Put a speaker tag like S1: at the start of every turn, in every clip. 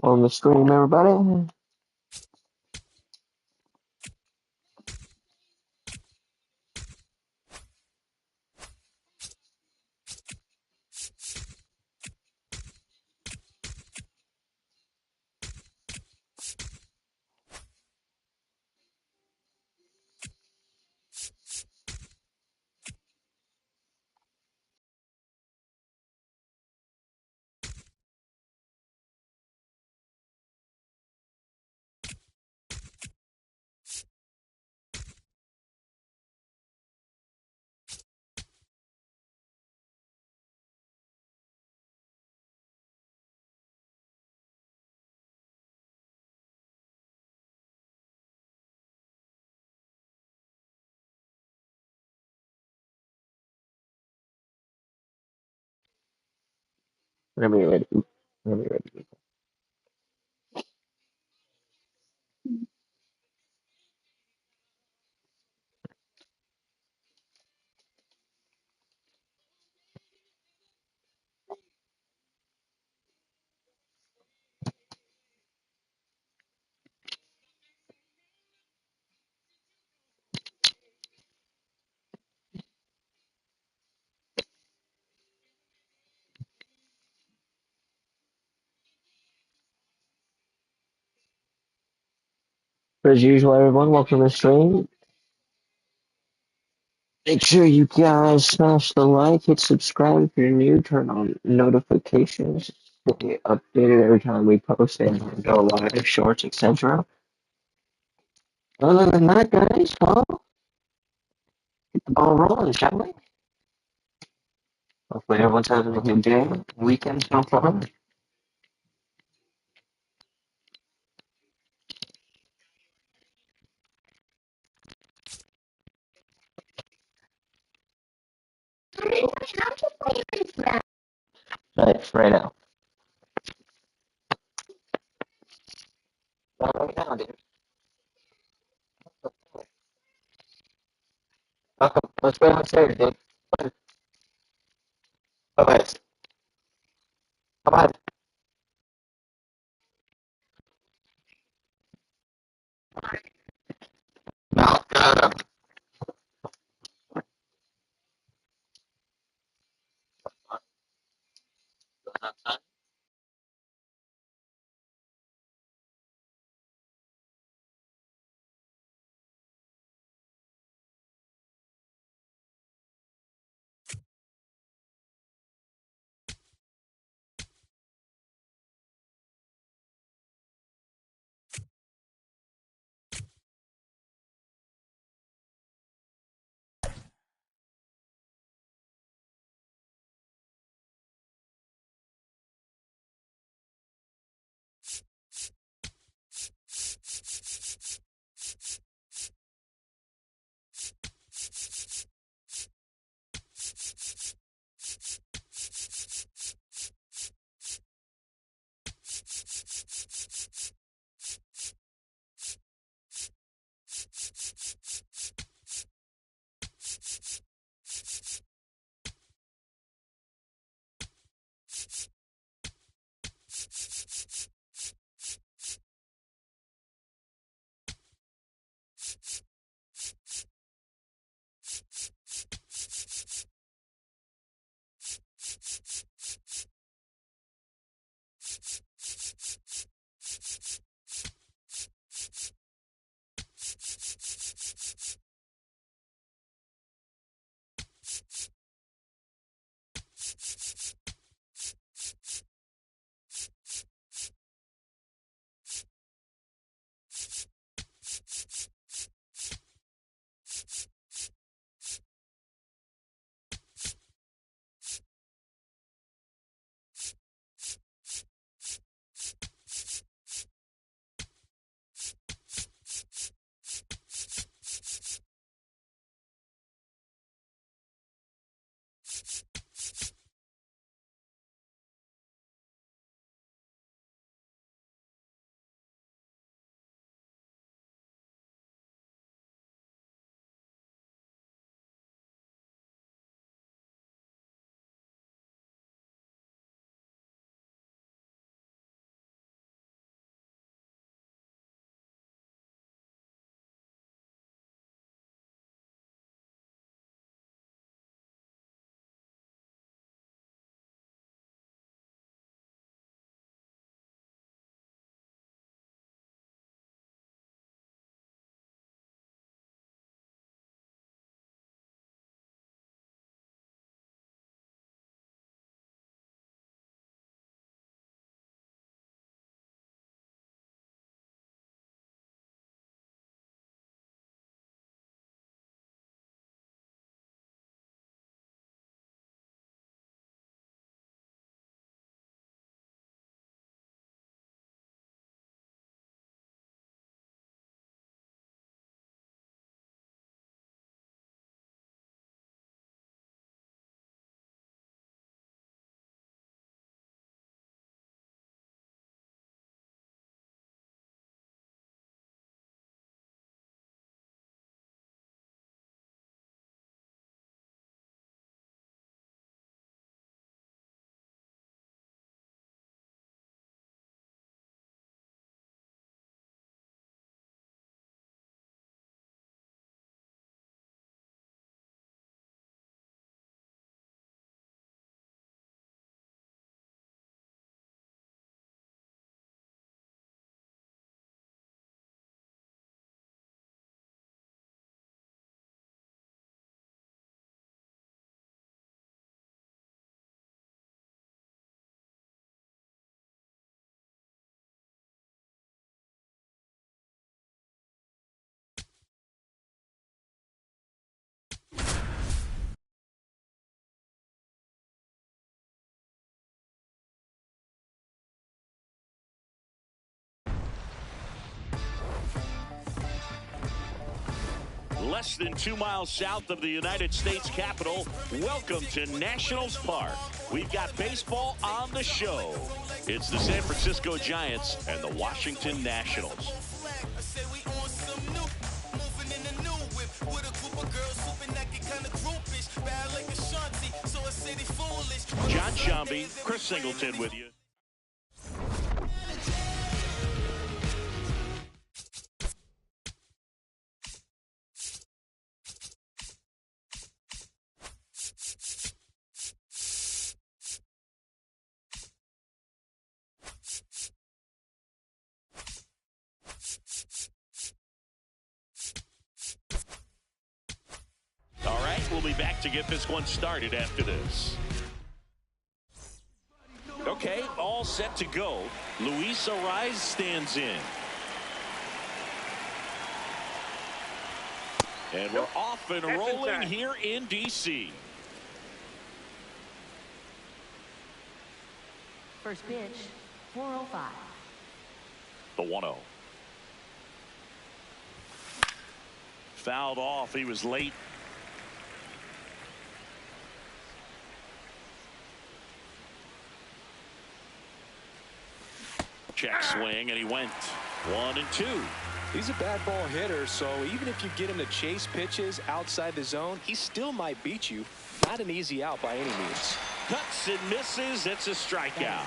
S1: On the stream, everybody. Whenever you're ready. Whenever you're ready. As usual, everyone, welcome to the stream. Make sure you guys smash the like, hit subscribe if you're new, turn on notifications, stay updated every time we post and go live, shorts, etc. Other than that, guys, well, get the ball rolling, shall we? Hopefully everyone's having a good day, weekend so far. Right now. Right now, dude. Welcome. Let's go downstairs, dude. Come on. Come on. No, no, no.
S2: Less than 2 miles south of the United States Capitol, welcome to Nationals Park. We've got baseball on the show. It's the San Francisco Giants and the Washington Nationals. John Shambi, Chris Singleton with you. All right, we'll be back to get this one started after this. Okay, all set to go. Luis Ariz stands in. And we're off and rolling here in D.C.
S3: First pitch, 405.
S2: The 1-0. Fouled off. He was late. Check swing, and he went 1-2.
S4: He's a bad ball hitter, so even if you get him to chase pitches outside the zone, he still might beat you. Not an easy out by any means.
S2: Cuts and misses. It's a strikeout.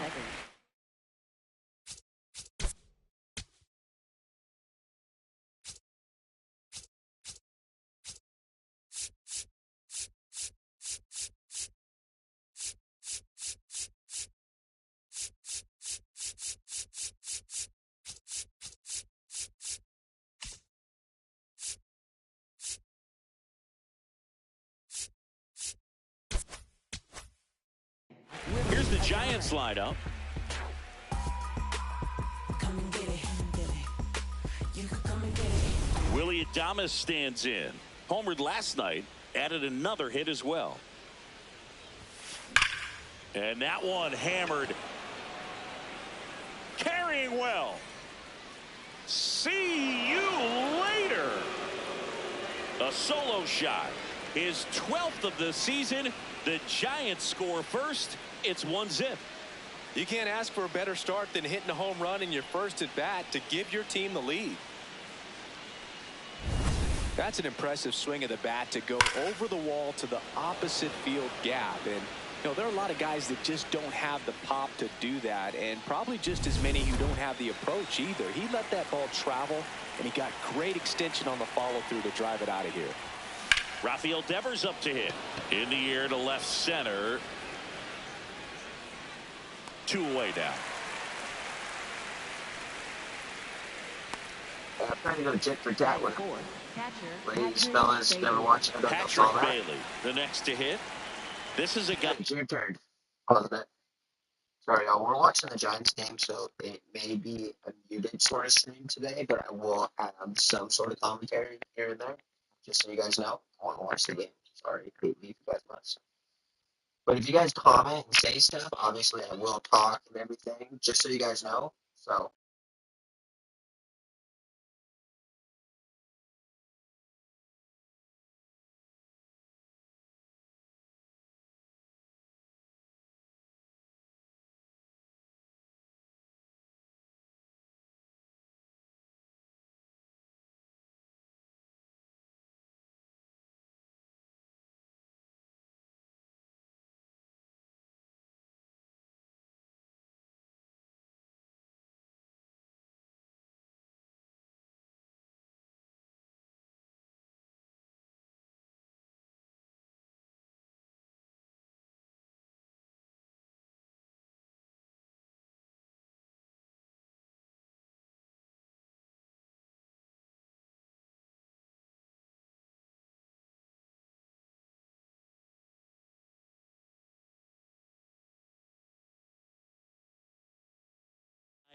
S2: Here's the Giants lineup. Willie Adames stands in. Homered last night, added another hit as well. And that one hammered. Carrying well. See you later. A solo shot. His 12th of the season. The Giants score first. It's 1-0.
S4: You can't ask for a better start than hitting a home run in your first at bat to give your team the lead. That's an impressive swing of the bat to go over the wall to the opposite field gap. And you know, there are a lot of guys that just don't have the pop to do that, and probably just as many who don't have the approach either. He let that ball travel, and he got great extension on the follow through to drive it out of here.
S2: Rafael Devers up to hit. In the air to left center. 2 away now.
S1: I'm trying to go tit for tat with him. Ladies,
S3: Catcher,
S1: fellas, never watched it.
S2: Patrick Bailey, the next to hit. This is a guy.
S1: It's your turn. Wasn't it? Sorry, y'all. We're watching the Giants game, so it may be a muted sort of stream today, but I will have some sort of commentary here and there. Just so you guys know, I want to watch the game. Sorry, leave you guys must. But if you guys comment and say stuff, obviously I will talk and everything, just so you guys know. So.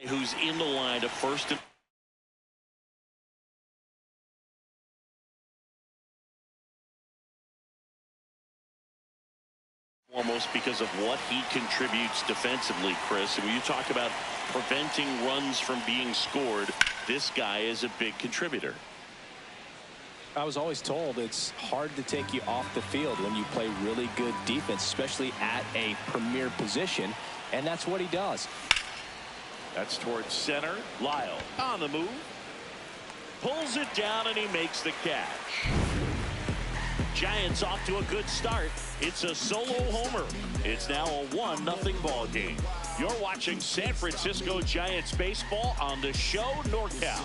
S2: Who's in the line of first and foremost because of what he contributes defensively, Chris. And when you talk about preventing runs from being scored, this guy is a big contributor.
S4: I was always told it's hard to take you off the field when you play really good defense, especially at a premier position, and that's what he does.
S2: That's towards center. Lyle on the move. Pulls it down, and he makes the catch. Giants off to a good start. It's a solo homer. It's now a 1-0 ball game. You're watching San Francisco Giants baseball on the show NorCal.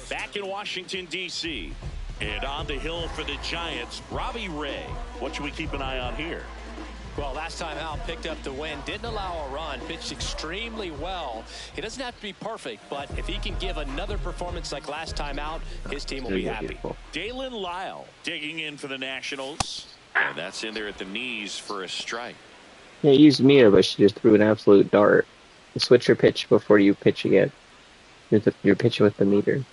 S2: Back in Washington, D.C. And on the hill for the Giants, Robbie Ray. What should we keep an eye on here?
S4: Well, last time out, picked up the win, didn't allow a run, pitched extremely well. He doesn't have to be perfect, but if he can give another performance like last time out, his team will be happy.
S2: Dalen Lyle digging in for the Nationals. And that's in there at the knees for a strike.
S1: Yeah, you used meter, but she just threw an absolute dart. Switch your pitch before you pitch again. You're pitching with the meter.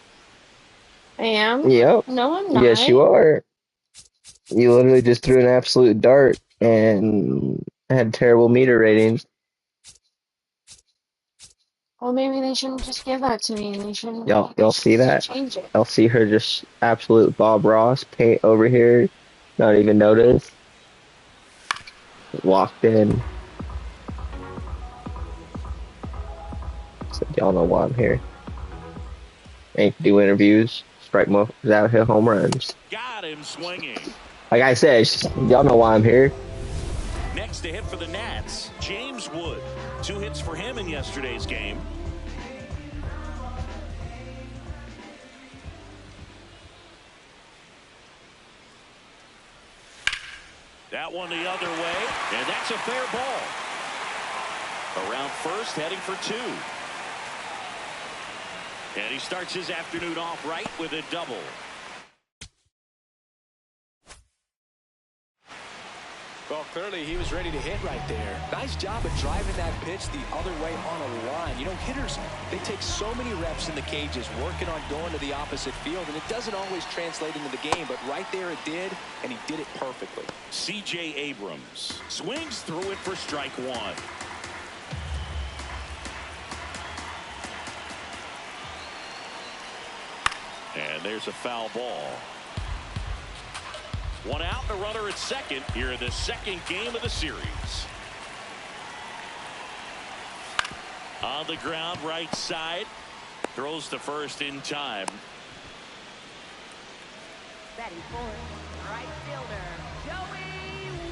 S5: I am?
S1: Yep.
S5: No, I'm not.
S1: Yes, you are. You literally just threw an absolute dart and had terrible meter ratings.
S5: Well, maybe they shouldn't just give that to me. They shouldn't.
S1: Y'all see that?
S5: Change it.
S1: Y'all see her just absolute Bob Ross paint over here, not even notice. Walked in. So y'all know why I'm here. Ain't do interviews, strike most out here home runs.
S2: Got him swinging.
S1: Like I said, y'all know why I'm here.
S2: Next to hit for the Nats, James Wood. 2 hits for him in yesterday's game. That one the other way, and that's a fair ball. Around first, heading for 2. And he starts his afternoon off right with a double.
S4: Well, clearly he was ready to hit right there. Nice job of driving that pitch the other way on a line. You know, hitters, they take so many reps in the cages working on going to the opposite field, and it doesn't always translate into the game, but right there it did, and he did it perfectly.
S2: C.J. Abrams swings through it for strike 1. And there's a foul ball. 1 out, and a runner at second here in the second game of the series. On the ground, right side. Throws to first in time.
S3: Batting fourth, right fielder, Joey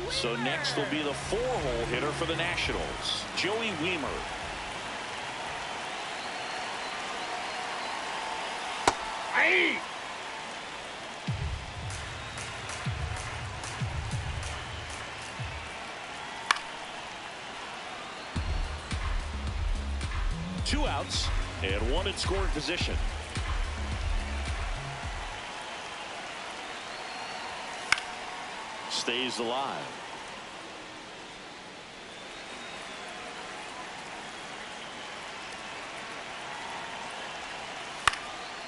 S3: Wiemer.
S2: So next will be the 4-hole hitter for the Nationals, Joey Wiemer. Hey! Two outs and 1 in scoring position. Stays alive.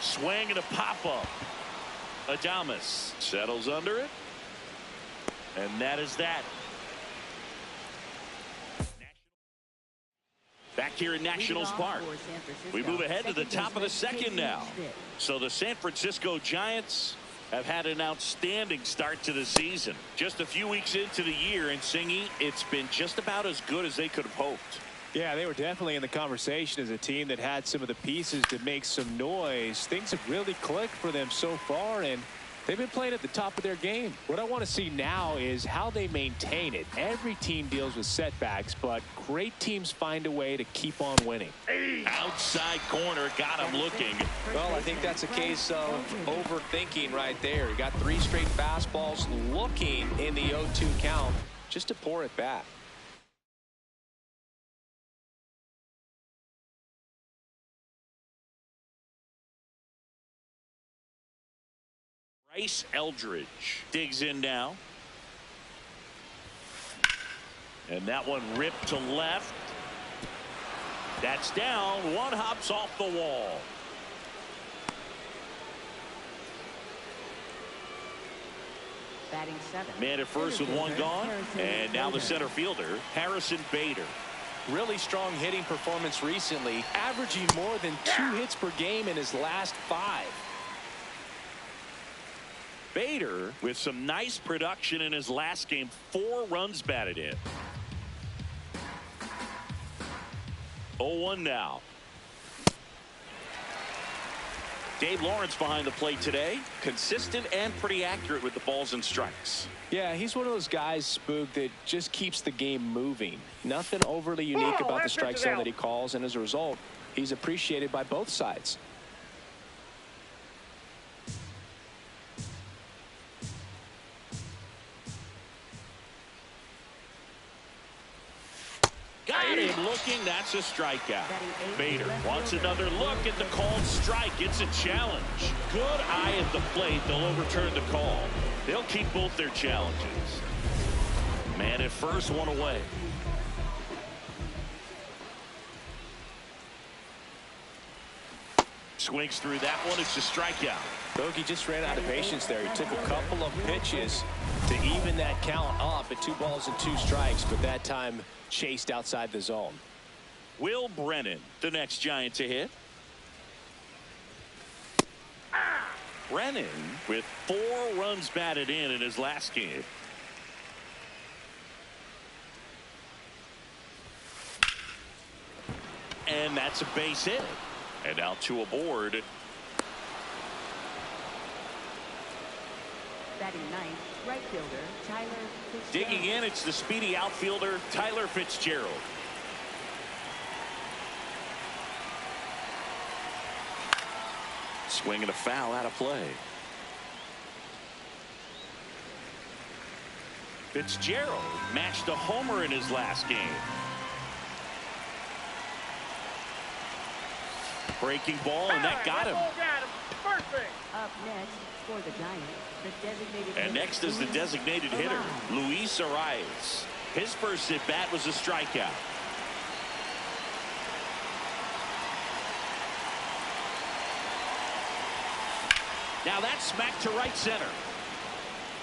S2: Swing and a pop-up. Adames settles under it. And that is that. Back here in Nationals Park. We move ahead to the top of the second now. So the San Francisco Giants have had an outstanding start to the season. Just a few weeks into the year, and Singy, it's been just about as good as they could have hoped.
S4: Yeah, they were definitely in the conversation as a team that had some of the pieces to make some noise. Things have really clicked for them so far, and they've been playing at the top of their game. What I want to see now is how they maintain it. Every team deals with setbacks, but great teams find a way to keep on winning.
S2: Outside corner, got him looking.
S4: Well, I think that's a case of overthinking right there. He got 3 straight fastballs looking in the 0-2 count just to pour it back.
S2: Bryce Eldridge digs in now. And that one ripped to left. That's down. One hops off the wall.
S3: Batting 7.
S2: Man at first with 1 gone. And now the center fielder, Harrison Bader.
S4: Really strong hitting performance recently, averaging more than 2 hits per game in his last 5.
S2: Bader with some nice production in his last game. 4 runs batted in. 0-1 now. Dave Lawrence behind the plate today. Consistent and pretty accurate with the balls and strikes.
S4: Yeah, he's one of those guys, Spook, that just keeps the game moving. Nothing overly unique about the strike zone that he calls, and as a result, he's appreciated by both sides.
S2: Got him looking. That's a strikeout. Bader wants another look at the called strike. It's a challenge. Good eye at the plate. They'll overturn the call. They'll keep both their challenges. Man at first, 1 away. Swings through that one. It's a strikeout.
S4: Bogey just ran out of patience there. He took a couple of pitches to even that count up at 2 balls and 2 strikes, but that time chased outside the zone.
S2: Will Brennan, the next Giant to hit. Brennan with 4 runs batted in his last game. And that's a base hit. And now 2 aboard.
S3: Batting ninth, right fielder Tyler Fitzgerald.
S2: Digging in, it's the speedy outfielder Tyler Fitzgerald. Swinging a foul out of play. Fitzgerald matched a homer in his last game. Breaking ball, and that got him.
S3: Perfect. Up next for the Giants, the designated
S2: And next is the designated hitter, Luis Arias. His first at bat was a strikeout. Now that's smacked to right center.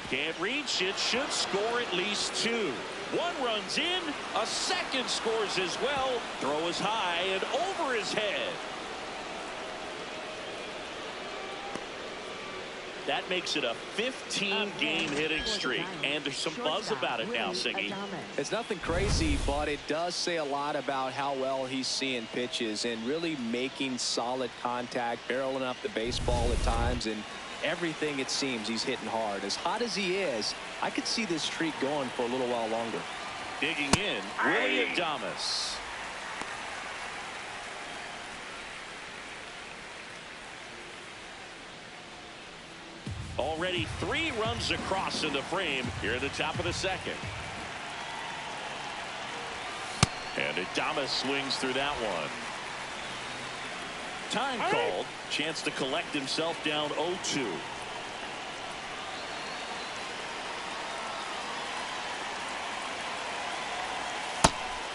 S2: Can't reach it. Should score at least 2. 1 runs in. A second scores as well. Throw is high and over his head. That makes it a 15-game hitting streak, and there's some buzz about it now, Singy.
S4: It's nothing crazy, but it does say a lot about how well he's seeing pitches and really making solid contact, barreling up the baseball at times, and everything it seems he's hitting hard. As hot as he is, I could see this streak going for a little while longer.
S2: Digging in, Willie Adames. Already 3 runs across in the frame here at the top of the second. And Adames swings through that one. Time called. Chance to collect himself down 0-2.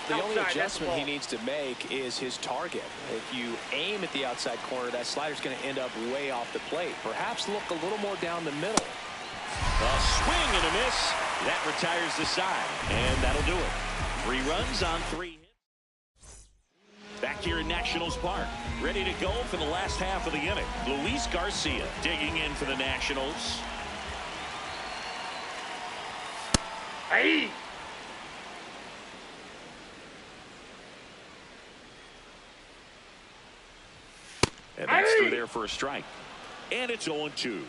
S4: The only adjustment he needs to make is his target. If you aim at the outside corner, that slider's going to end up way off the plate. Perhaps look a little more down the middle.
S2: A swing and a miss. That retires the side. And that'll do it. 3 runs on 3 hits. Back here in Nationals Park. Ready to go for the last half of the inning. Luis Garcia digging in for the Nationals. Hey! And that's through there for a strike. And it's 0-2.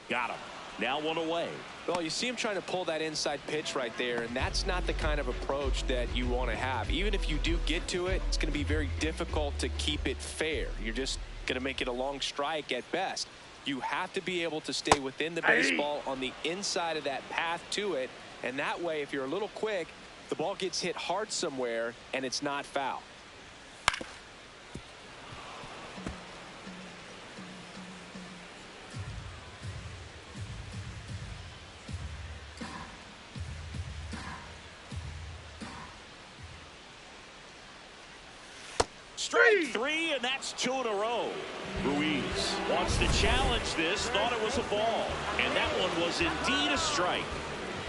S2: Got him. Now 1 away.
S4: Well, you see him trying to pull that inside pitch right there, and that's not the kind of approach that you want to have. Even if you do get to it, it's going to be very difficult to keep it fair. You're just going to make it a long strike at best. You have to be able to stay within the baseball on the inside of that path to it, and that way, if you're a little quick, the ball gets hit hard somewhere, and it's not foul.
S2: Strike three, and that's 2 in a row. Ruiz wants to challenge this, thought it was a ball, and that one was indeed a strike.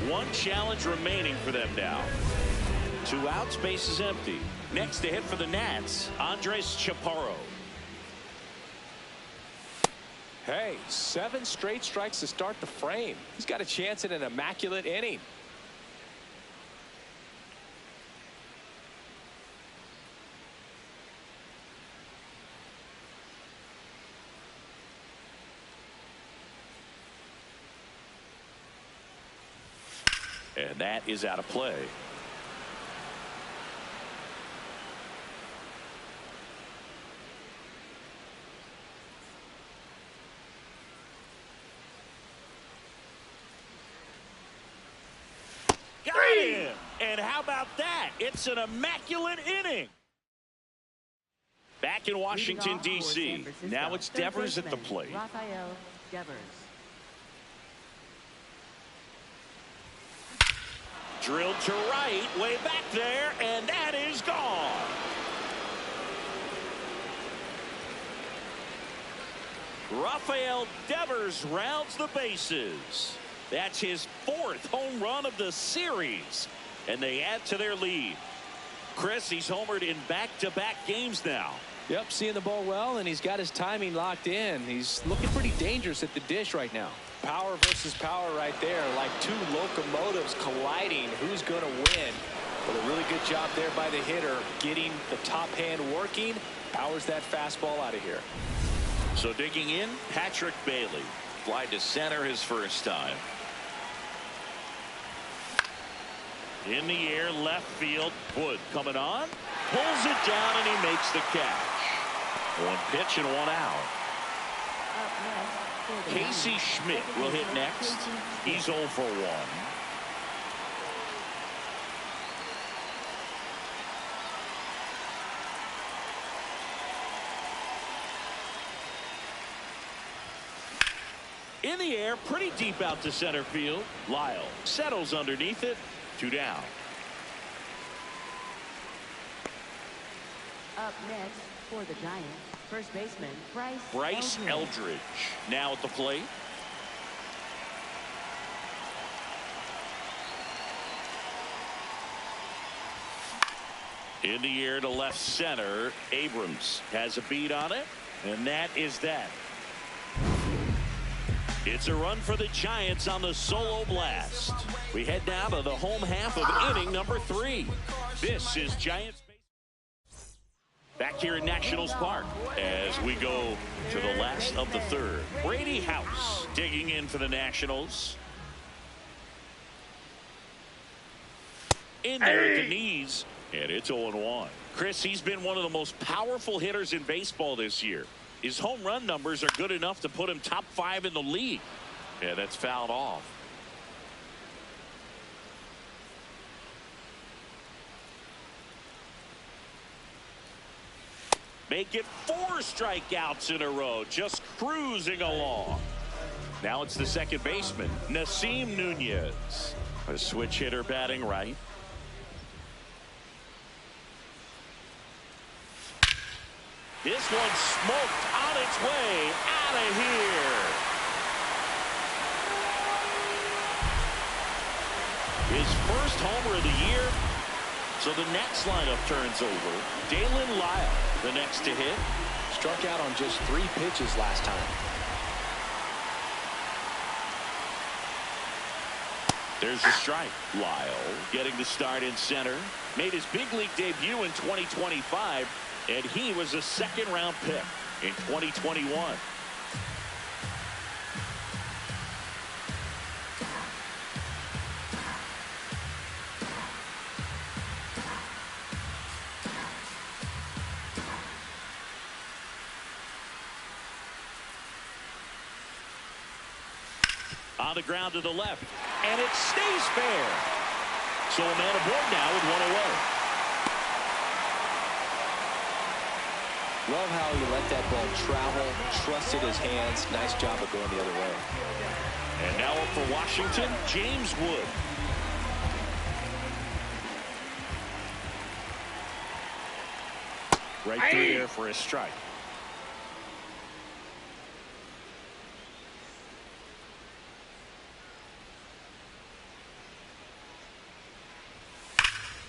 S2: One challenge remaining for them now. 2 outs, base is empty. Next to hit for the Nats, Andres Chaparro.
S4: Hey, 7 straight strikes to start the frame. He's got a chance at an immaculate inning.
S2: And that is out of play. Got him! And how about that? It's an immaculate inning. Back in Washington, D.C. Now it's Devers at the plate.
S3: Rafael Devers.
S2: Drilled to right, way back there, and that is gone. Rafael Devers rounds the bases. That's his 4th home run of the series, and they add to their lead. Chris, he's homered in back-to-back games now.
S4: Yep, seeing the ball well, and he's got his timing locked in. He's looking pretty dangerous at the dish right now. Power versus power right there, like 2 locomotives colliding. Who's going to win? But a really good job there by the hitter, getting the top hand working. Powers that fastball out of here.
S2: So digging in, Patrick Bailey. Fly to center his first time. In the air, left field. Wood coming on. Pulls it down, and he makes the catch. 1 pitch and 1 out.
S3: Up next for the
S2: Casey
S3: Giants,
S2: Schmidt will hit next. He's 0 for 1. In the air, pretty deep out to center field. Lyle settles underneath it. 2 down.
S3: Up next for the Giants, first baseman
S2: Bryce Eldridge now at the plate. In the air to left center. Abrams has a beat on it, and that is that. It's a run for the Giants on the solo blast. We head now to the home half of inning number 3. This is Giants back here in Nationals Park as we go to the last of the 3rd. Brady House digging in for the Nationals. In there at the knees, and it's 0-1. Chris, he's been one of the most powerful hitters in baseball this year. His home run numbers are good enough to put him top 5 in the league. Yeah, that's fouled off. Make it 4 strikeouts in a row, just cruising along. Now it's the second baseman, Nasim Nunez. A switch hitter batting right. This one smoked on its way out of here. His first homer of the year. So the next lineup turns over. Dalen Lyle, the next to hit.
S4: Struck out on just 3 pitches last time.
S2: There's the strike. Lyle getting the start in center. Made his big league debut in 2025, and he was a 2nd-round pick in 2021. On the ground to the left, and it stays fair. So a man aboard now with 1 away.
S4: Love how he let that ball travel, trusted his hands. Nice job of going the other way.
S2: And now up for Washington, James Wood. Right through there for a strike.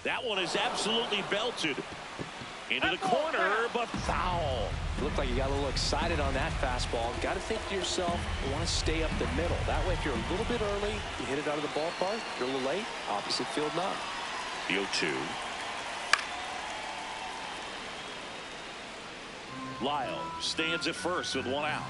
S2: That one is absolutely belted into the corner, but foul.
S4: Looked like you got a little excited on that fastball. Got to think to yourself, you want to stay up the middle. That way, if you're a little bit early, you hit it out of the ballpark. If you're a little late, opposite field knock.
S2: The 0-2. Lyle stands at first with one out.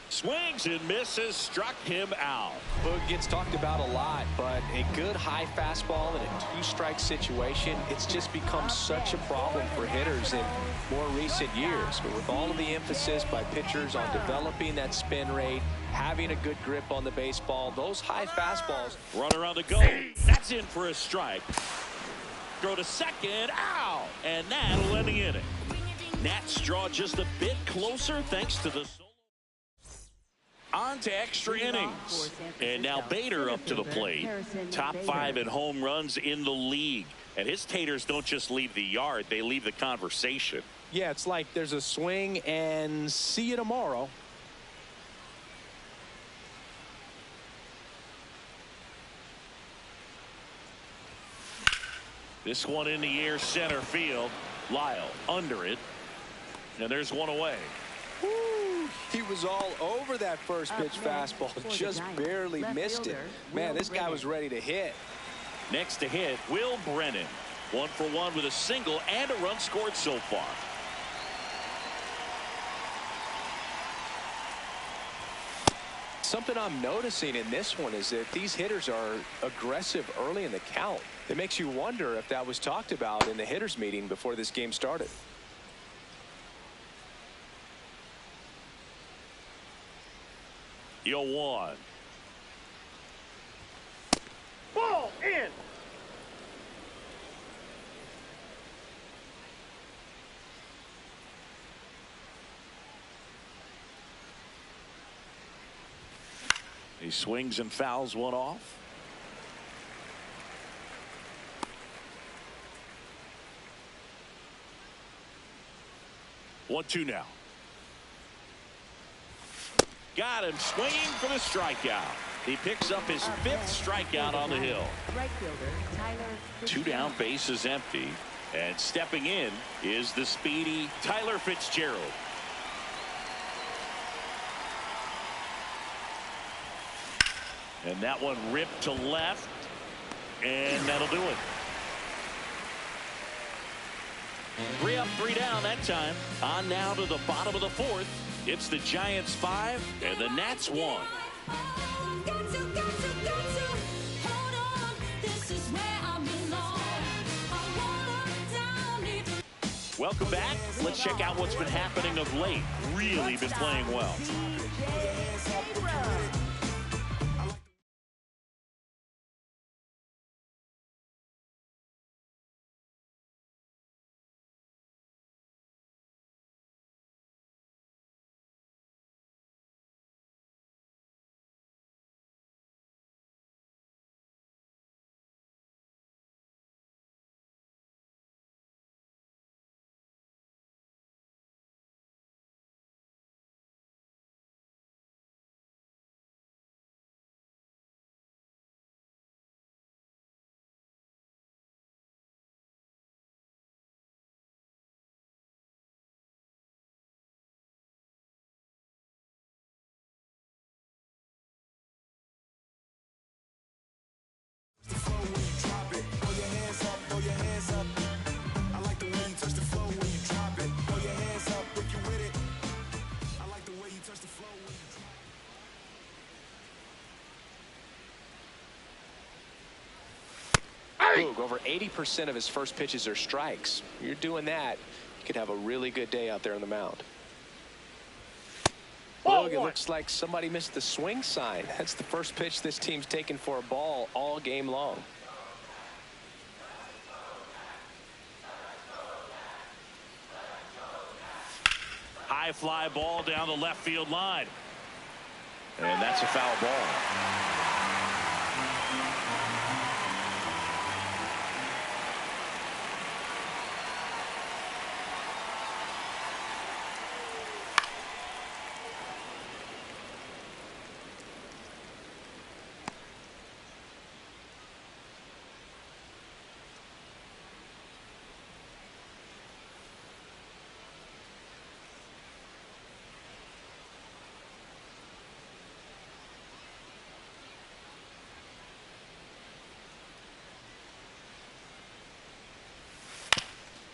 S2: Swings and misses, struck him out.
S4: Boog gets talked about a lot, but a good high fastball in a two-strike situation, it's just become such a problem for hitters in more recent years. But with all of the emphasis by pitchers on developing that spin rate, having a good grip on the baseball, those high fastballs.
S2: Runner on the go. That's in for a strike. Throw to second. Ow! And that'll end the inning. Nats draw just a bit closer thanks to the on to extra innings. And now Bader up to the plate. Top 5 in home runs in the league. And his taters don't just leave the yard, they leave the conversation.
S4: Yeah, it's like there's a swing and see you tomorrow.
S2: This one in the air, center field. Lyle under it. And there's one away.
S4: Woo, he was all over that first pitch fastball, just barely missed it. Man, this guy was ready to hit.
S2: Next to hit, Will Brennan. 1 for 1 with a single and a run scored so far.
S4: Something I'm noticing in this one is that these hitters are aggressive early in the count. It makes you wonder if that was talked about in the hitters meeting before this game started.
S2: The 0-1.
S6: Ball in.
S2: He swings and fouls one off. One, two now. Got him swinging for the strikeout. He picks up his 5th strikeout on the hill. 2 down, base is empty. And stepping in is the speedy Tyler Fitzgerald. And that one ripped to left. And that'll do it. 3 up, 3 down that time. On now to the bottom of the 4th. It's the Giants 5 and the Nats 1. Welcome back. Let's check out what's been happening of late. Really been playing well.
S4: Boog, over 80% of his first pitches are strikes. You're doing that, you could have a really good day out there on the mound. Boog, it looks like somebody missed the swing sign. That's the first pitch this team's taken for a ball all game long.
S2: High fly ball down the left field line. And that's a foul ball.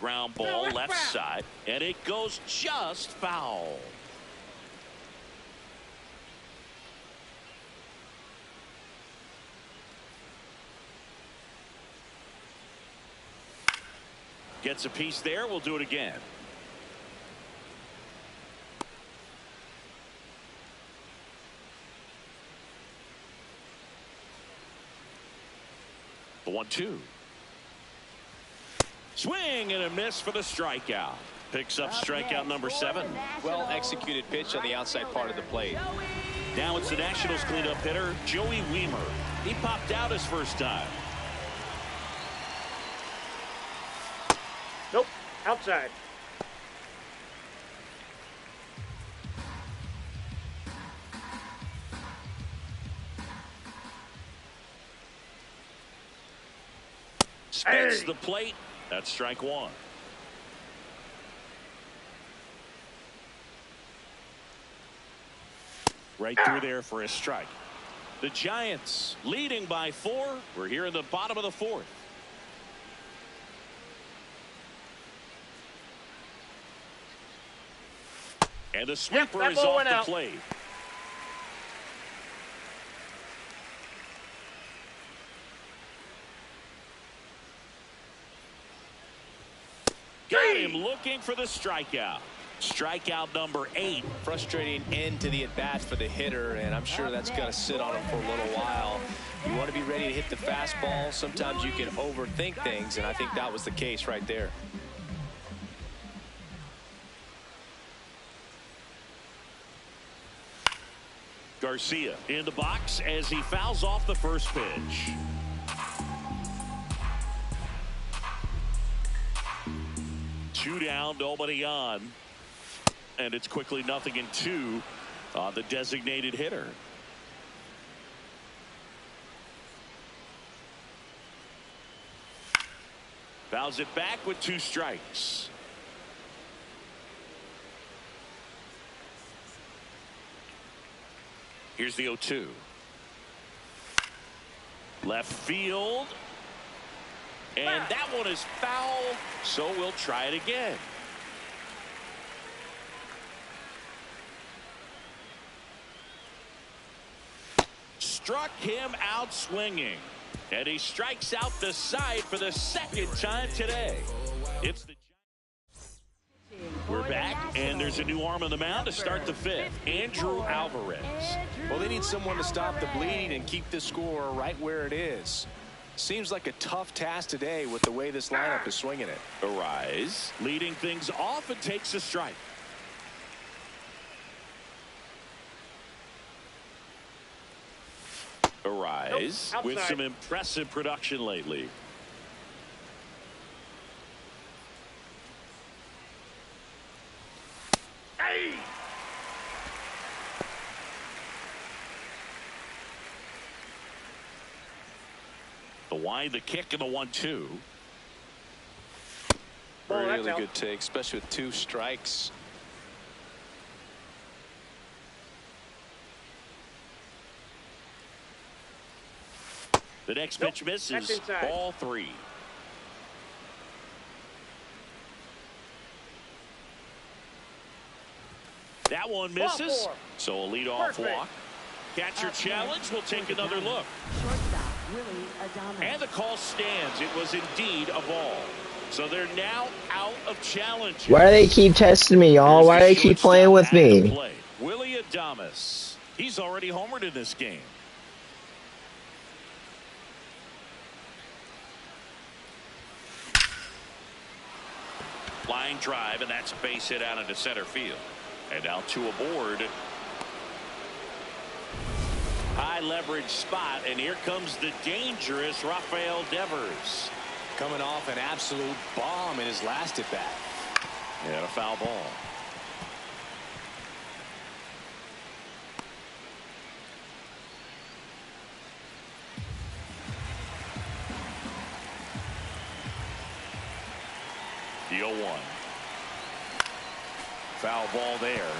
S2: Ground ball left side, and it goes just foul. Gets a piece there. We'll do it again. The 1-2. Swing and a miss for the strikeout. Picks up strikeout number 7.
S4: Well executed pitch on the outside part of the plate.
S2: Now it's the Nationals cleanup hitter, Joey Weimer. He popped out his first time.
S6: Nope. Outside.
S2: Spins the plate. That's strike 1. Right through there for a strike. The Giants leading by 4. We're here in the bottom of the 4th. And the sweeper is off the plate. Got him looking for the strikeout. Strikeout number 8.
S4: Frustrating end to the at-bat for the hitter, and I'm sure that's going to sit on him for a little while. You want to be ready to hit the fastball. Sometimes you can overthink things, and I think that was the case right there.
S2: Garcia in the box as he fouls off the first pitch. Two down, nobody on. And it's quickly 0-2 on the designated hitter. Fouls it back with 2 strikes. Here's the 0-2. Left field. And that one is foul, so we'll try it again. Struck him out swinging. And he strikes out the side for the second time today. It's the We're back, and there's a new arm on the mound to start the 5th. Andrew Alvarez.
S4: Well, they need someone to stop the bleeding and keep the score right where it is. Seems like a tough task today with the way this lineup is swinging it.
S2: Arise, leading things off and takes a strike. Arise with some impressive production lately.
S6: Hey!
S2: The wide, the kick, and the 1-2.
S4: Really good take, especially with 2 strikes.
S2: The next pitch misses. Ball 3. That one misses. So a leadoff walk. Catcher challenge. We'll take another look. And the call stands. It was indeed a ball. So they're now out of challenge.
S1: Why do they keep testing me, y'all? Why do they keep playing with me?
S2: Willie Adames. He's already homered in this game. Line drive, and that's base hit out into center field. And now 2 aboard. leverage spot, and here comes the dangerous Rafael Devers.
S4: Coming off an absolute bomb in his last at bat.
S2: And a foul ball. The 0-1. Foul ball there.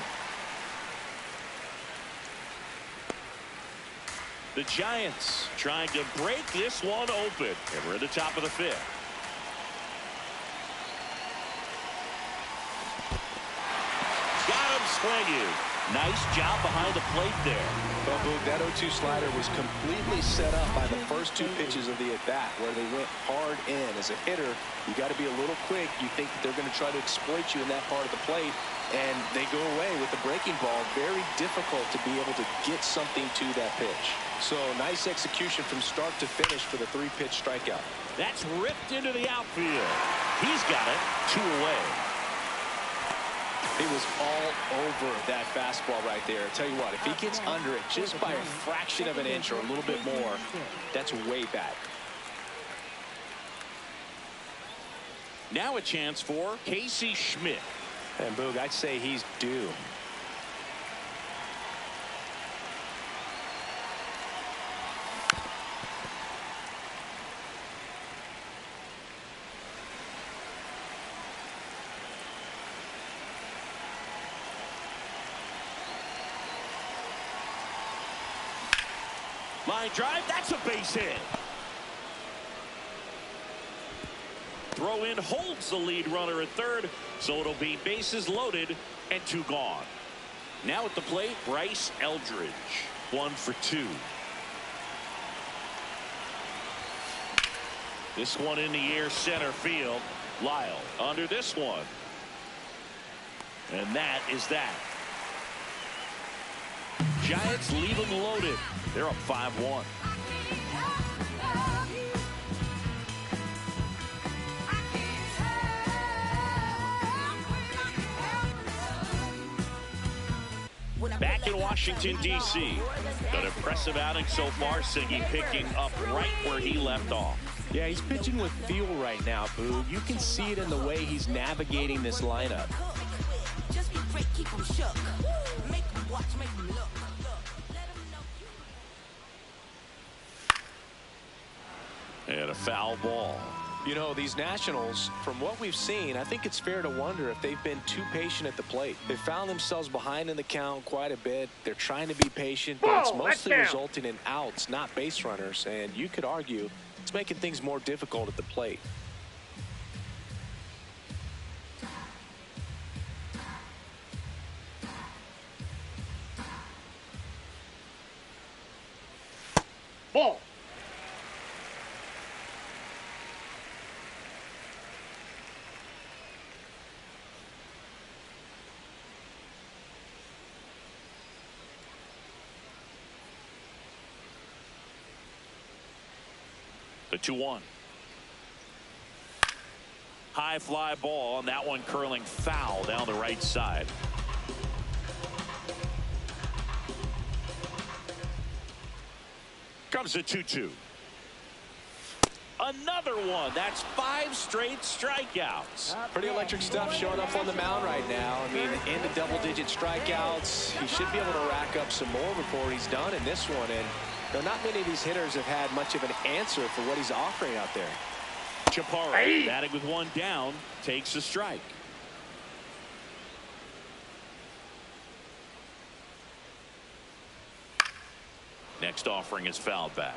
S2: The Giants trying to break this one open. And we're at the top of the 5th. Got him swinging. Nice job behind the plate there.
S4: Well, Boog, that 0-2 slider was completely set up by the first 2 pitches of the at-bat, where they went hard in. As a hitter, you got to be a little quick. You think they're going to try to exploit you in that part of the plate, and they go away with the breaking ball. Very difficult to be able to get something to that pitch. So nice execution from start to finish for the 3-pitch strikeout.
S2: That's ripped into the outfield. He's got it 2 away.
S4: He was all over that fastball right there. Tell you what, if he gets under it just by a fraction of an inch or a little bit more, that's way back.
S2: Now a chance for Casey Schmidt.
S4: And Boog, I'd say he's due.
S2: Line drive, that's a base hit. Throw in holds the lead runner at third, so it'll be bases loaded and 2 gone. Now at the plate, Bryce Eldridge. 1 for 2. This one in the air center field. Lyle under this one. And that is that. Giants leave them loaded. They're up 5-1. Back in Washington, D.C. An impressive outing so far. Siggy picking up right where he left off.
S4: Yeah, he's pitching with feel right now, Boog. You can see it in the way he's navigating this lineup.
S2: And a foul ball.
S4: You know, these Nationals, from what we've seen, I think it's fair to wonder if they've been too patient at the plate. They found themselves behind in the count quite a bit. They're trying to be patient, but it's mostly resulting in outs, not base runners. And you could argue it's making things more difficult at the plate.
S6: Ball.
S2: The 2-1. High fly ball, and that one curling foul down the right side. Comes the 2-2. Another one. That's 5 straight strikeouts.
S4: Pretty electric stuff showing up on the mound right now. I mean, into double-digit strikeouts. He should be able to rack up some more before he's done in this one. And not many of these hitters have had much of an answer for what he's offering out there.
S2: Chaparro batting with 1 down, takes a strike. Next offering is fouled back.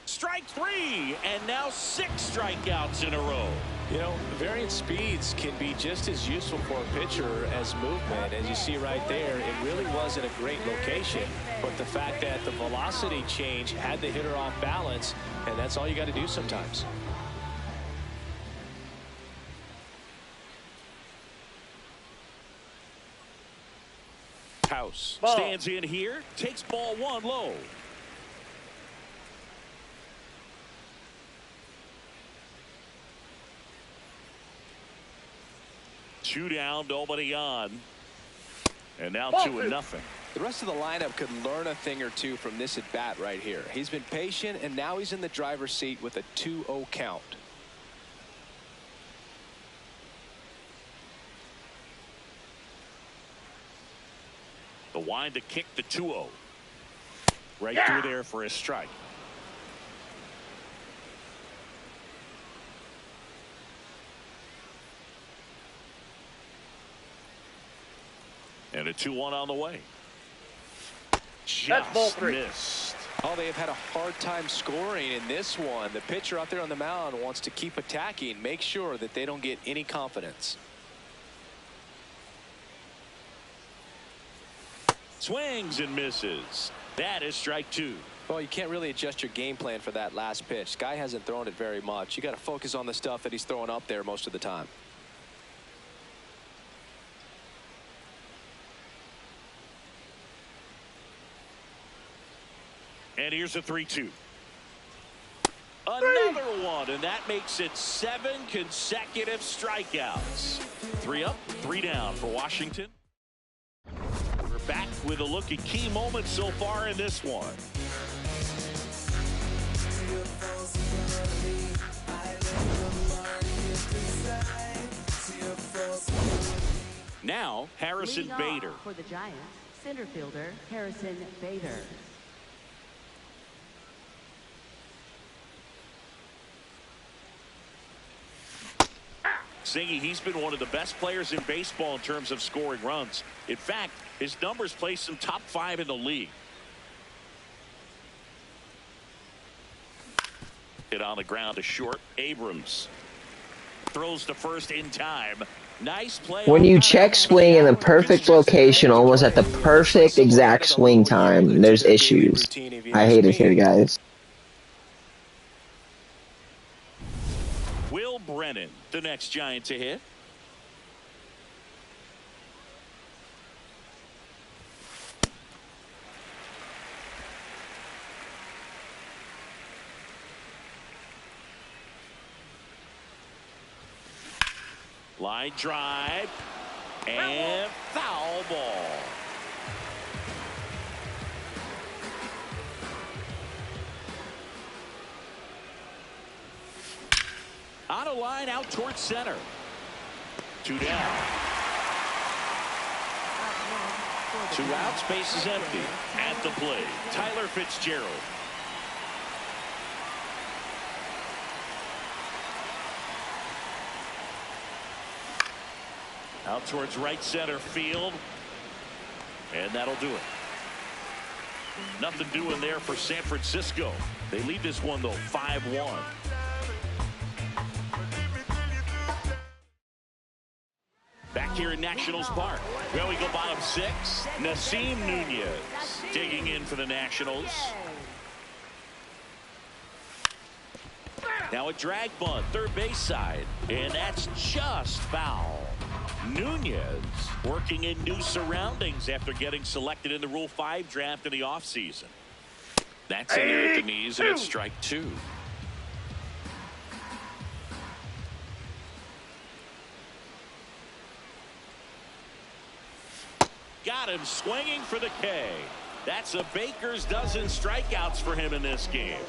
S2: Strike 3, and now 6 strikeouts in a row.
S4: You know, variant speeds can be just as useful for a pitcher as movement. As you see right there, it really wasn't a great location, but the fact that the velocity change had the hitter off balance, and that's all you got to do sometimes.
S2: House
S6: Ball.
S2: stands in here, takes ball 1 low. 2 down, nobody on. And now
S6: Ball
S2: 2-0.
S4: The rest of the lineup could learn a thing or two from this at bat right here. He's been patient, and now he's in the driver's seat with a 2-0 count.
S2: The wind to kick the 2-0. Right through there for a strike. And a 2-1 on the way.
S6: That's ball
S2: Just
S6: 3.
S2: missed.
S4: Oh, they have had a hard time scoring in this one. The pitcher out there on the mound wants to keep attacking, make sure that they don't get any confidence.
S2: Swings and misses. That is strike 2.
S4: Well, you can't really adjust your game plan for that last pitch. Guy hasn't thrown it very much. You got to focus on the stuff that he's throwing up there most of the time.
S2: And here's a 3-2. Another one, and that makes it 7 consecutive strikeouts. 3 up, 3 down for Washington. We're back with a look at key moments so far in this one. Now, Harrison
S3: Leading
S2: Bader.
S3: off for the Giants, center fielder Harrison Bader.
S2: Singy, he's been one of the best players in baseball in terms of scoring runs. In fact, his numbers place him top 5 in the league. Hit on the ground to short. Abrams throws to first in time. Nice play.
S1: When you check swing in the perfect location, almost at the perfect exact swing time, there's issues. I hate it here, guys.
S2: Will Brennan, the next Giant to hit. Line drive and foul ball. On a line out towards center. 2 down. 2 outs, base is empty. At the plate, Tyler Fitzgerald. Out towards right center field. And that'll do it. Nothing doing there for San Francisco. They lead this one, though, 5-1. Back here in Nationals Park. Well, we go bottom 6. Nasim Nunez digging in for the Nationals. Now a drag bunt, third base side. And that's just foul. Nunez working in new surroundings after getting selected in the Rule 5 draft in the offseason. That's in there at the knees, and it's strike 2. Got him swinging for the K. That's a baker's dozen strikeouts for him in this game.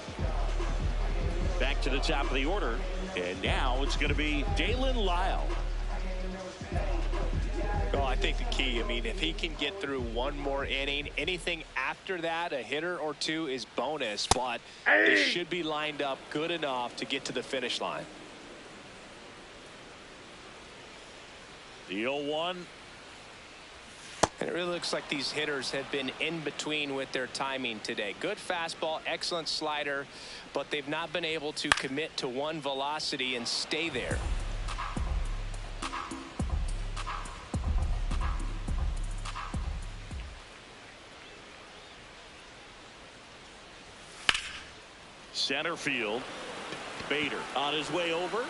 S2: Back to the top of the order, and now it's going to be Dalen Lyle.
S4: Well, I think the key, I mean, if he can get through one more inning, anything after that, a hitter or two is bonus, but they should be lined up good enough to get to the finish line.
S2: The 0-1.
S4: And it really looks like these hitters have been in between with their timing today. Good fastball, excellent slider, but they've not been able to commit to one velocity and stay there.
S2: Center field. Bader on his way over.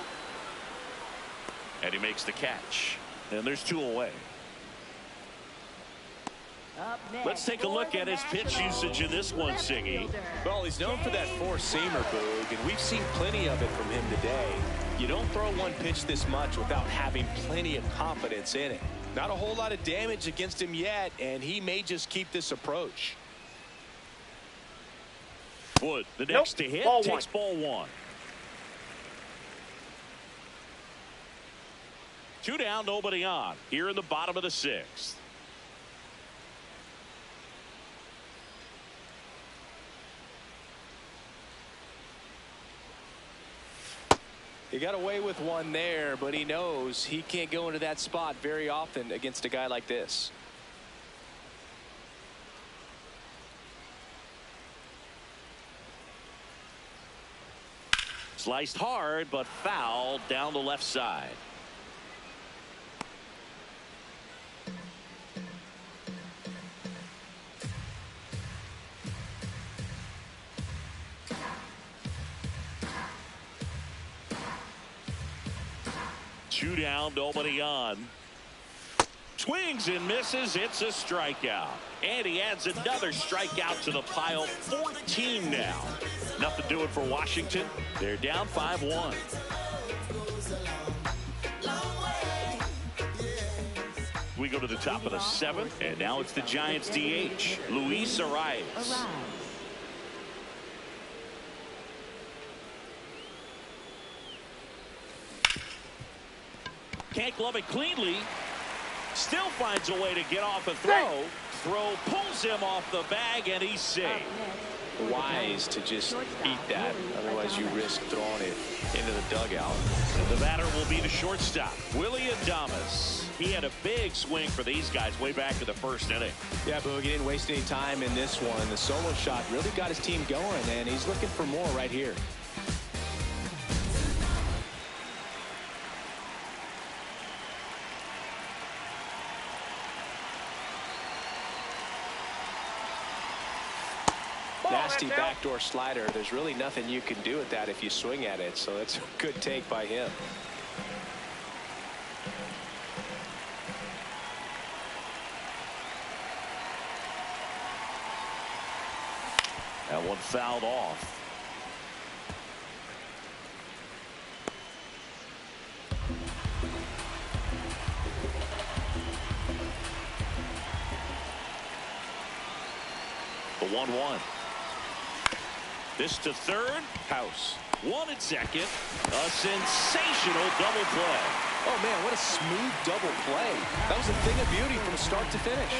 S2: And he makes the catch. And there's 2 away. Let's take a look at his pitch usage in this one, Singy.
S4: Well, he's known for that four-seamer, Boog, and we've seen plenty of it from him today. You don't throw one pitch this much without having plenty of confidence in it. Not a whole lot of damage against him yet, and he may just keep this approach.
S2: Wood, the next to hit, takes ball one. 2 down, nobody on. Here in the bottom of the 6th.
S4: He got away with one there, but he knows he can't go into that spot very often against a guy like this.
S2: Sliced hard, but fouled down the left side. Two down, nobody on. Swings and misses. It's a strikeout. And he adds another strikeout to the pile. 14 now. Nothing doing for Washington. They're down 5-1. We go to the top of the 7th, and now it's the Giants DH, Luis Arias. Can't glove it cleanly. Still finds a way to get off a throw. Throw pulls him off the bag, and he's safe.
S4: Wise to just eat that. Otherwise, you risk throwing it into the dugout.
S2: And the batter will be the shortstop, Willie Adames. He had a big swing for these guys way back to the 1st inning.
S4: Yeah, Boog, he didn't waste any time in this one. The solo shot really got his team going, and he's looking for more right here. Nasty backdoor slider. There's really nothing you can do with that if you swing at it, so that's a good take by him.
S2: That one fouled off. The 1-1. This to third. House. 1 at second. A sensational double play.
S4: Oh, man, what a smooth double play. That was a thing of beauty from start to finish.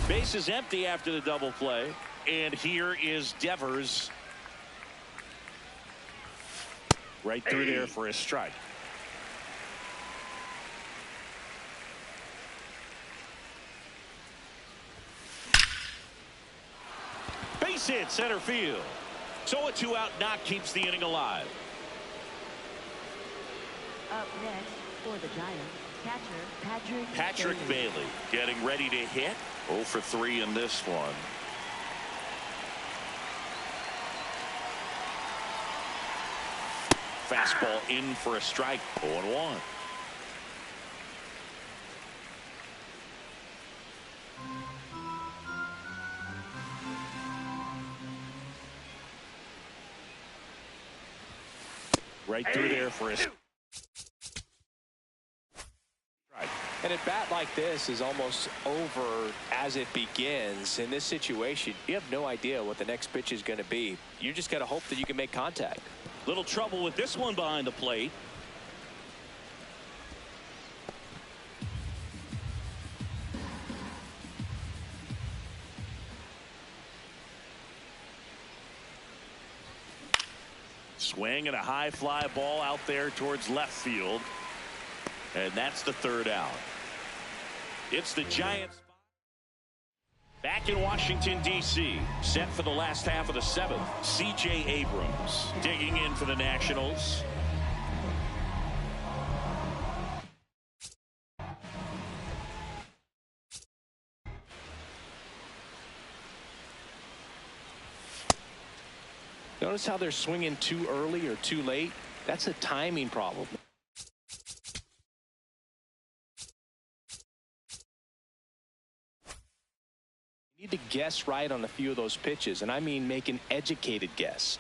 S2: Base is empty after the double play. And here is Devers. Right through there for a strike. Base hit center field. So a 2-out knock keeps the inning alive.
S3: Up next for the Giants, catcher
S2: Patrick Bailey getting ready to hit. 0 for 3 in this one. Fastball in for a strike. 0-1. Right through there for a strike.
S4: And a bat like this is almost over as it begins. In this situation, you have no idea what the next pitch is going to be. You just got to hope that you can make contact.
S2: Little trouble with this one behind the plate. Swing and a high fly ball out there towards left field. And that's the 3rd out. It's the Giants back in Washington, D.C. Set for the last half of the 7th. C.J. Abrams digging in for the Nationals.
S4: Notice how they're swinging too early or too late. That's a timing problem. You need to guess right on a few of those pitches, and I mean make an educated guess.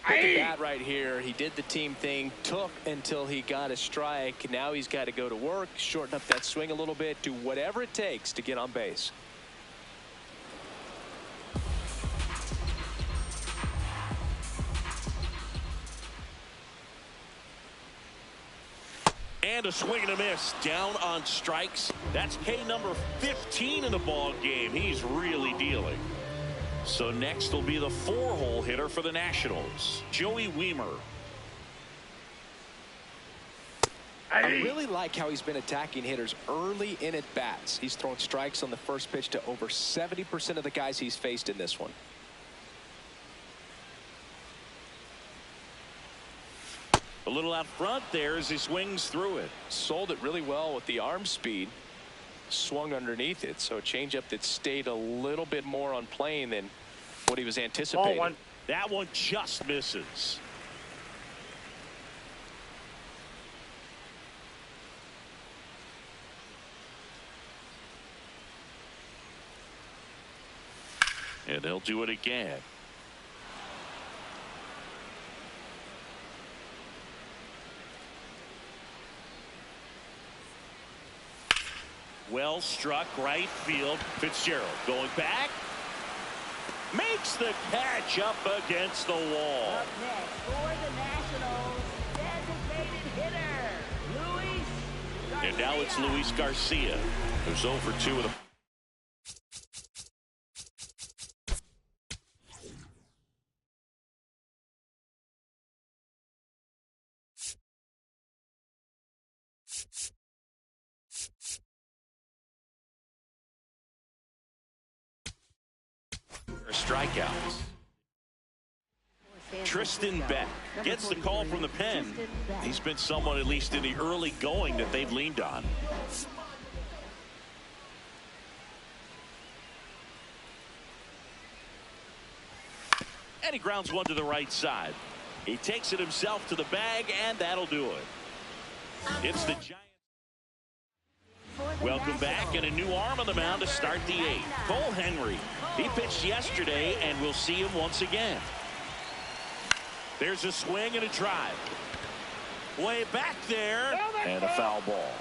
S4: Look at that right here. He did the team thing, took until he got a strike. Now he's got to go to work, shorten up that swing a little bit, do whatever it takes to get on base.
S2: And a swing and a miss. Down on strikes. That's K number 15 in the ball game. He's really dealing. So next will be the 4-hole hitter for the Nationals, Joey Wiemer.
S4: I really like how he's been attacking hitters early in at bats. He's thrown strikes on the first pitch to over 70% of the guys he's faced in this one.
S2: A little out front there as he swings through it.
S4: Sold it really well with the arm speed. Swung underneath it, so a changeup that stayed a little bit more on plane than what he was anticipating.
S2: Ball one. That one just misses. And they'll do it again. Well struck right field. Fitzgerald going back. Makes the catch up against the wall.
S3: Up next for the Nationals, designated hitter, Luis Garcia.
S2: And now it's Luis Garcia, who's 0 for 2 with a strikeouts. Tristan Beck gets the call from the pen. He's been someone, at least in the early going, that they've leaned on. And he grounds one to the right side. He takes it himself to the bag, and that'll do it. It's the Giants. Welcome back, and a new arm on the mound to start the 8th. Cole Henry. He pitched yesterday, and we'll see him once again. There's a swing and a drive. Way back there, and a foul ball.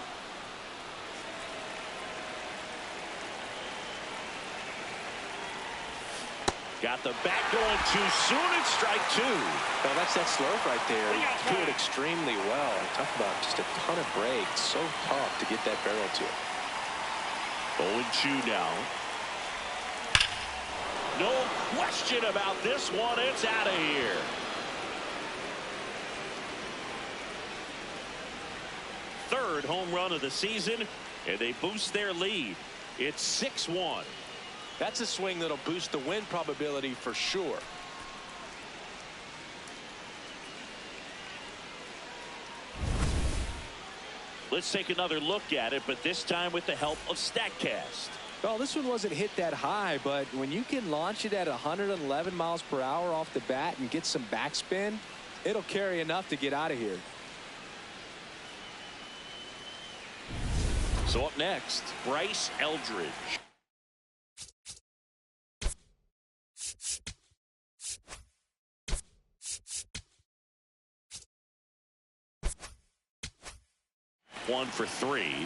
S2: Got the bat going too soon, and strike 2.
S4: Well, that's that slurve right there. He threw it extremely well. Talk about just a ton of breaks. So tough to get that barrel to it.
S2: 0-2 now. No question about this one. It's out of here. Third home run of the season, and they boost their lead. It's 6-1.
S4: That's a swing that'll boost the win probability for sure.
S2: Let's take another look at it, but this time with the help of StatCast.
S4: Well, this one wasn't hit that high, but when you can launch it at 111 miles per hour off the bat and get some backspin, it'll carry enough to get out of here.
S2: So up next, Bryce Eldridge. One for 3.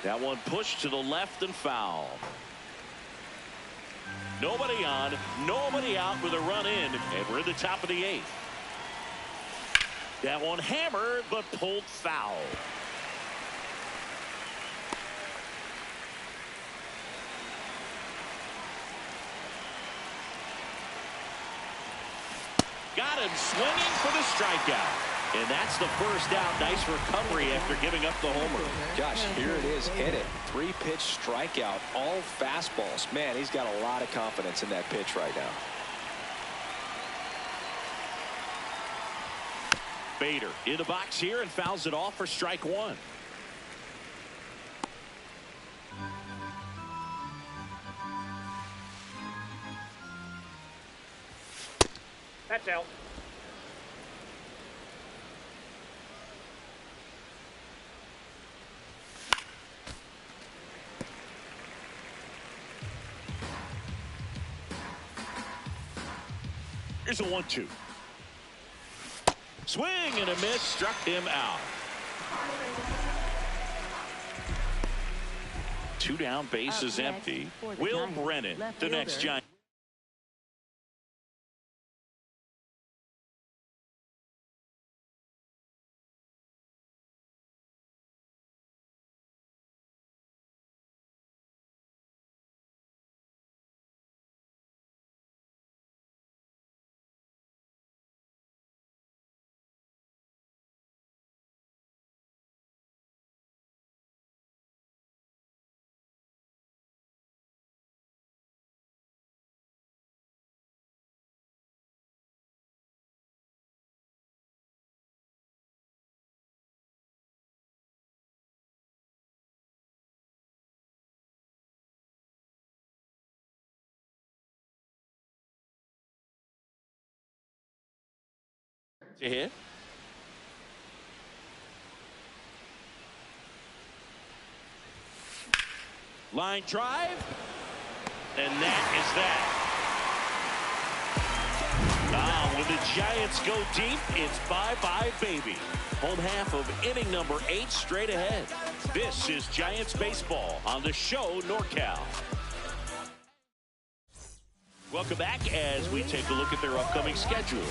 S2: That one pushed to the left and foul. Nobody on, nobody out with a run in, and we're in the top of the 8th. That one hammered but pulled foul. Got him swinging for the strikeout. And that's the first out. Nice recovery after giving up the homer.
S4: Josh, here it is. Hit it. 3-pitch strikeout. All fastballs. Man, he's got a lot of confidence in that pitch right now.
S2: Bader in the box here and fouls it off for strike 1.
S6: That's out.
S2: Here's a 1-2. Swing and a miss, struck him out. 2 down, base is empty. Will Brennan, the next Giant. To hit. Line drive. And that is that. Now, when the Giants go deep, it's bye-bye, baby. Home half of inning number 8 straight ahead. This is Giants baseball on the show NorCal. Welcome back as we take a look at their upcoming schedule.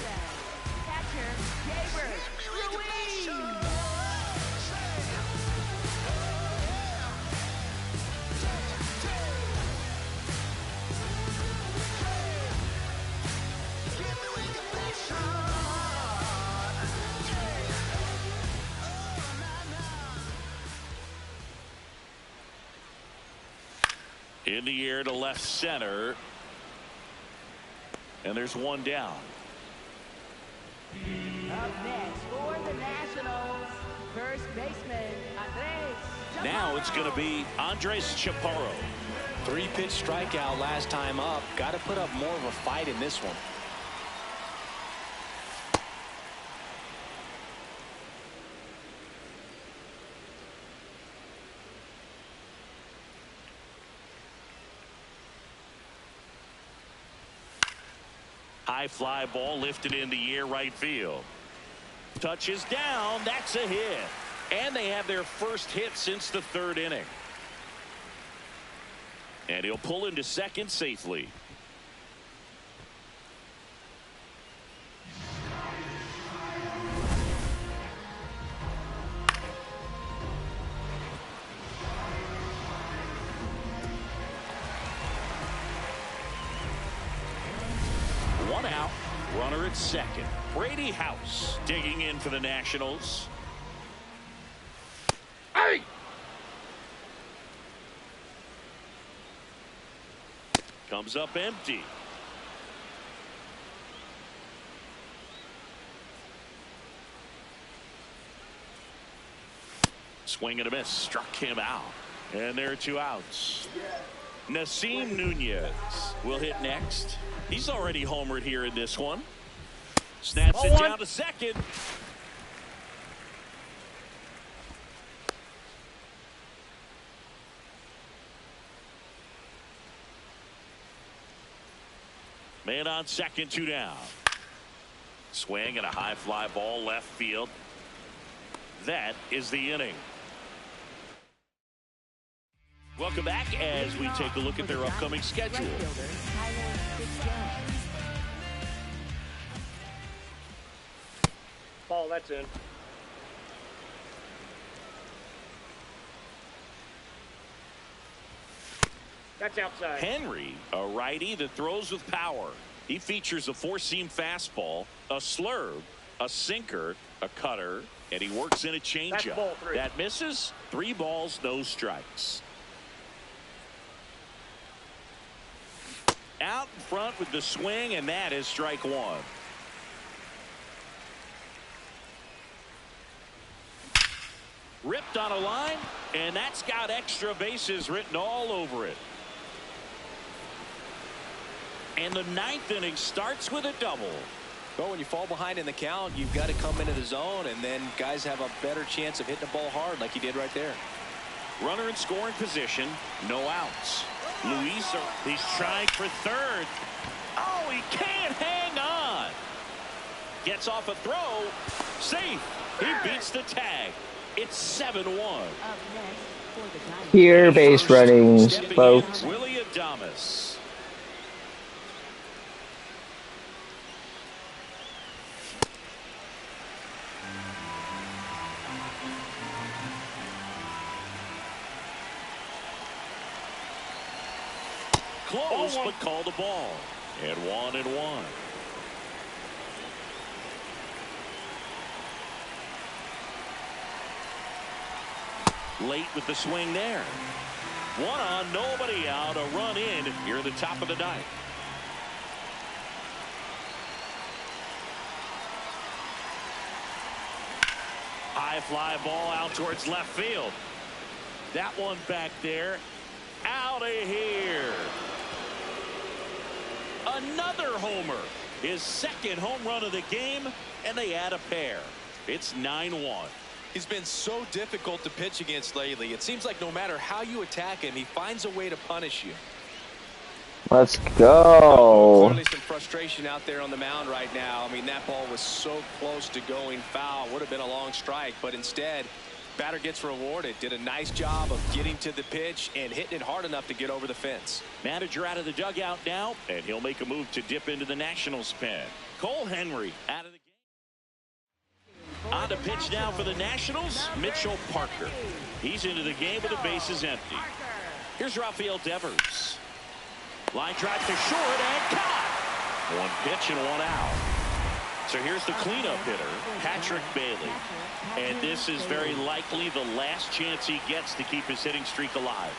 S2: In the air to left center. And there's one down.
S3: Up next for the Nationals, first baseman, Andres Chaparro.
S2: Now it's going to be Andres Chaparro.
S4: 3-pitch strikeout last time up. Got to put up more of a fight in this one.
S2: High fly ball lifted in the air right field. Touches down. That's a hit. And they have their first hit since the 3rd inning. And he'll pull into second safely. One out, runner at second. Brady House digging in for the Nationals. Hey! Comes up empty. Swing and a miss, struck him out. And there are 2 outs. Nasim Nunez will hit next. He's already homered here in this one. Snaps it down to second. Man on second, 2 down. Swing and a high fly ball left field. That is the inning. Welcome back as we take a look at their upcoming schedule.
S6: Ball, that's in. That's outside.
S2: Henry, a righty that throws with power. He features a 4-seam fastball, a slurve, a sinker, a cutter, and he works in a changeup. That misses. 3 balls, no strikes. Out in front with the swing, and that is strike 1. Ripped on a line, and that's got extra bases written all over it. And the 9th inning starts with a double.
S4: Well, when you fall behind in the count, you've got to come into the zone, and then guys have a better chance of hitting the ball hard like he did right there.
S2: Runner in scoring position, no outs. Luis, he's trying for third. Oh, he can't hang on. Gets off a throw. Safe. He beats the tag. It's 7-1.
S1: Pure base running,
S2: Stepping in,
S1: folks.
S2: Willie Adames. Close, but called the ball. And 1-1. Late with the swing there. One on, nobody out. A run in here at the top of the ninth. High fly ball out towards left field. That one back there. Out of here. Another homer. His second home run of the game, and they add a pair. It's 9-1.
S4: He's been so difficult to pitch against lately. It seems like no matter how you attack him, he finds a way to punish you.
S1: Let's go.
S4: Clearly some frustration out there on the mound right now. I mean, that ball was so close to going foul. Would have been a long strike, but instead, batter gets rewarded. Did a nice job of getting to the pitch and hitting it hard enough to get over the fence.
S2: Manager out of the dugout now, and he'll make a move to dip into the Nationals pen. Cole Henry out of the game. On the pitch now for the Nationals, Mitchell Parker. He's into the game with the bases empty. Here's Rafael Devers. Line drive to short and caught. One pitch and one out. So here's the cleanup hitter, Patrick Bailey. And this is very likely the last chance he gets to keep his hitting streak alive.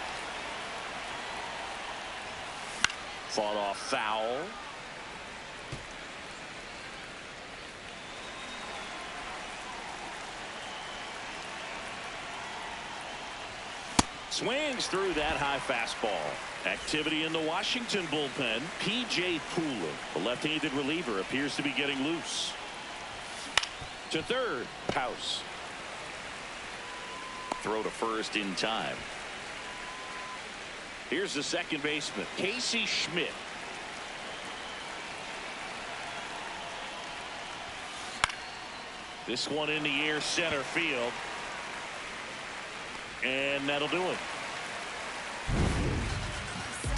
S2: Fought off foul. Swings through that high fastball. Activity in the Washington bullpen. P.J. Pooler, the left-handed reliever, appears to be getting loose. To third, House. Throw to first in time. Here's the second baseman, Casey Schmidt. This one in the air, center field. And that'll do it.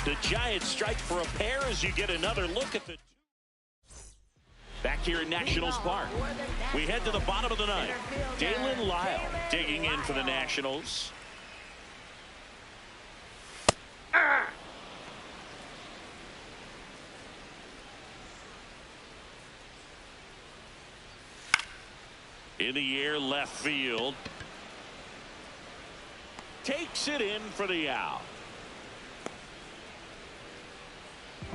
S2: The Giants strike for a pair as you get another look at the back here in Nationals Park. We head to the bottom of the ninth. Dalen Lyle digging in for the Nationals. In the air, left field. Takes it in for the out.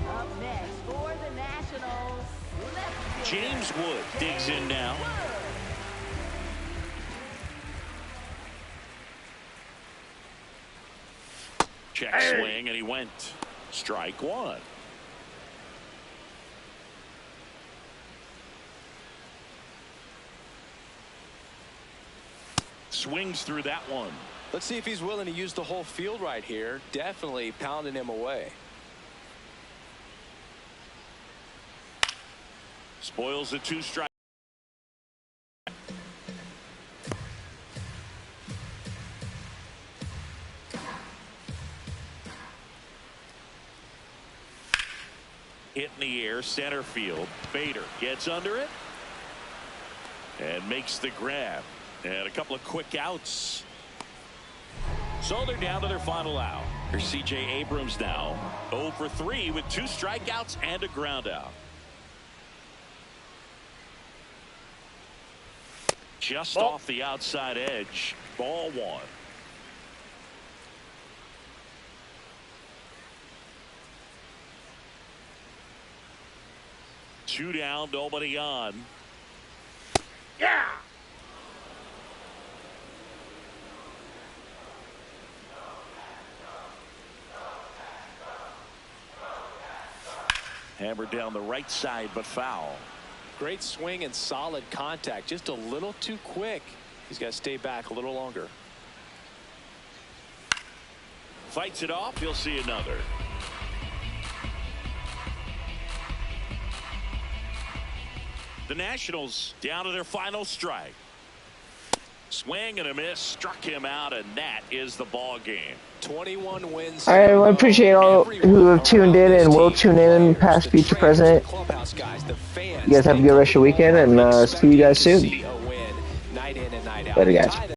S3: Up next for the Nationals,
S2: James Wood digs in now. Check swing, and he went. Strike one. Swings through that one.
S4: Let's see if he's willing to use the whole field right here. Definitely pounding him away.
S2: Spoils the two-strike. Hit in the air, center field. Bader gets under it and makes the grab. And a couple of quick outs. So they're down to their final out. Here's C.J. Abrams now. 0 for 3 with 2 strikeouts and a ground out. Just off the outside edge. Ball one. Two down, nobody on.
S6: Yeah.
S2: Hammered down the right side, but foul.
S4: Great swing and solid contact. Just a little too quick. He's got to stay back a little longer.
S2: Fights it off. He'll see another. The Nationals down to their final strike. Swing and a miss, struck him out, and that is the ball game.
S4: 21 wins.
S1: All right, I appreciate all who have tuned in and will tune in, past, future, present. You guys have a good rest of your weekend, and see you guys soon. Later, guys.